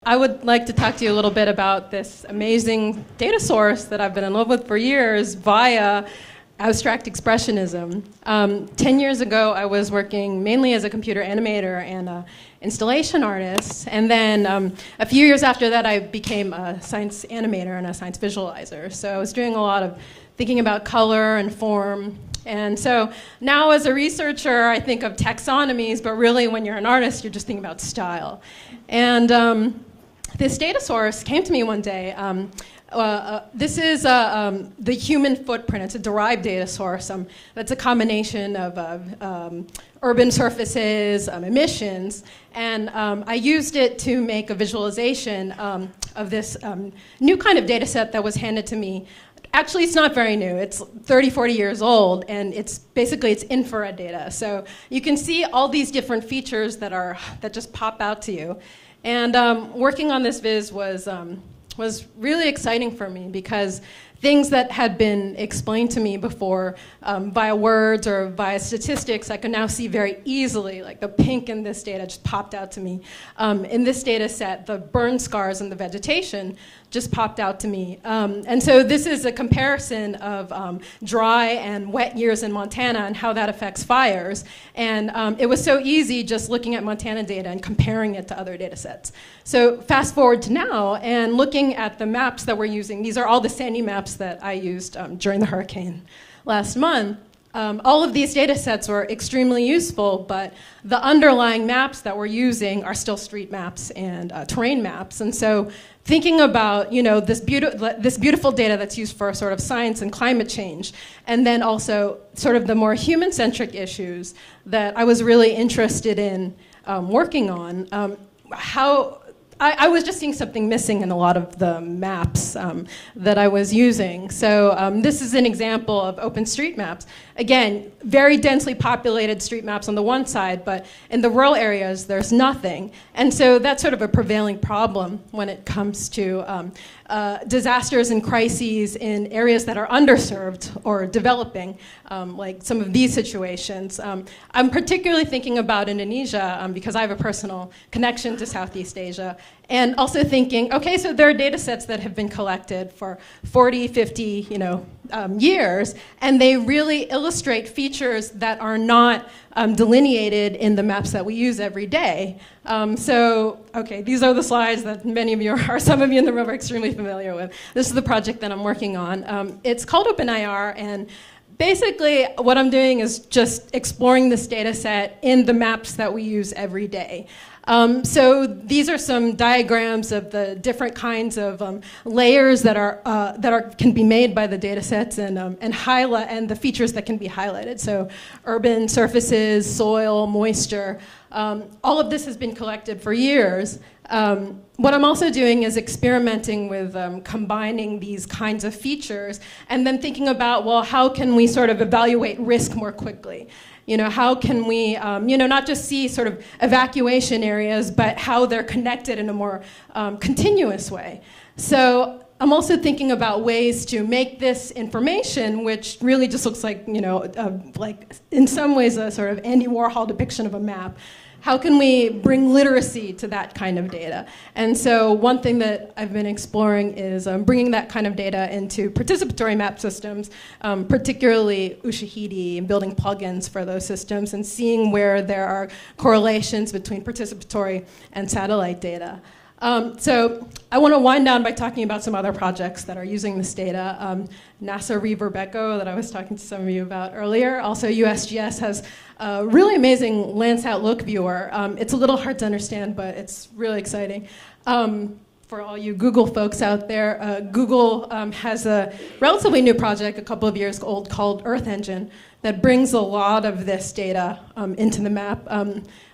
I would like to talk to you a little bit about this amazing data source that I've been in love with for years via abstract expressionism. 10 years ago, I was working mainly as a computer animator and an installation artist. And then a few years after that, I became a science animator and a science visualizer. So I was doing a lot of thinking about color and form. And so now as a researcher, I think of taxonomies, but really when you're an artist, you're just thinking about style. And this data source came to me one day. This is the human footprint. It's a derived data source. That's a combination of urban surfaces, emissions, and I used it to make a visualization of this new kind of data set that was handed to me. Actually, it's not very new. It's 30, 40 years old, and it's infrared data. So you can see all these different features that just pop out to you. And working on this viz was really exciting for me because things that had been explained to me before via words or via statistics, I could now see very easily. Like the pink in this data just popped out to me. In this data set, the burn scars in the vegetation just popped out to me. And so this is a comparison of dry and wet years in Montana and how that affects fires. And it was so easy just looking at Montana data and comparing it to other data sets. So fast forward to now and looking at the maps that we're using. These are all the sandy maps that I used during the hurricane last month. All of these data sets were extremely useful, but the underlying maps that we're using are still street maps and terrain maps. And so thinking about this beautiful data that's used for sort of science and climate change, and then also sort of the more human-centric issues that I was really interested in working on, I was just seeing something missing in a lot of the maps that I was using. So this is an example of OpenStreetMaps. Again, very densely populated street maps on the one side, but in the rural areas, there's nothing. And so that's sort of a prevailing problem when it comes to disasters and crises in areas that are underserved or developing, like some of these situations. I'm particularly thinking about Indonesia because I have a personal connection to Southeast Asia. And also thinking, okay, so there are data sets that have been collected for 40, 50, years, and they really illustrate features that are not delineated in the maps that we use every day. Okay, these are the slides that many of you or some of you in the room are extremely familiar with. This is the project that I'm working on. It's called OpenIR, and basically what I'm doing is just exploring this data set in the maps that we use every day. So these are some diagrams of the different kinds of layers that can be made by the data sets and the features that can be highlighted. So urban surfaces, soil, moisture, all of this has been collected for years. What I'm also doing is experimenting with combining these kinds of features and then thinking about, well, how can we sort of evaluate risk more quickly? How can we, not just see sort of evacuation areas, but how they're connected in a more continuous way. So I'm also thinking about ways to make this information, which really just looks like, like in some ways a sort of Andy Warhol depiction of a map. How can we bring literacy to that kind of data? And so one thing that I've been exploring is bringing that kind of data into participatory map systems, particularly Ushahidi, and building plugins for those systems and seeing where there are correlations between participatory and satellite data. So I want to wind down by talking about some other projects that are using this data. NASA Reaver Beko that I was talking to some of you about earlier. Also USGS has a really amazing Landsat Look viewer. It's a little hard to understand, but it's really exciting. For all you Google folks out there, Google has a relatively new project, a couple of years old, called Earth Engine that brings a lot of this data into the map.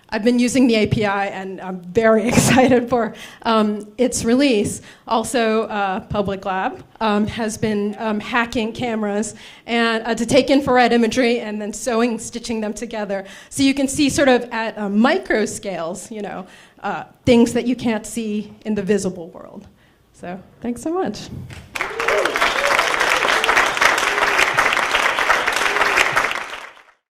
I've been using the API, and I'm very excited for its release. Also, Public Lab has been hacking cameras and to take infrared imagery and then stitching them together. So you can see sort of at micro scales, things that you can't see in the visible world. So thanks so much.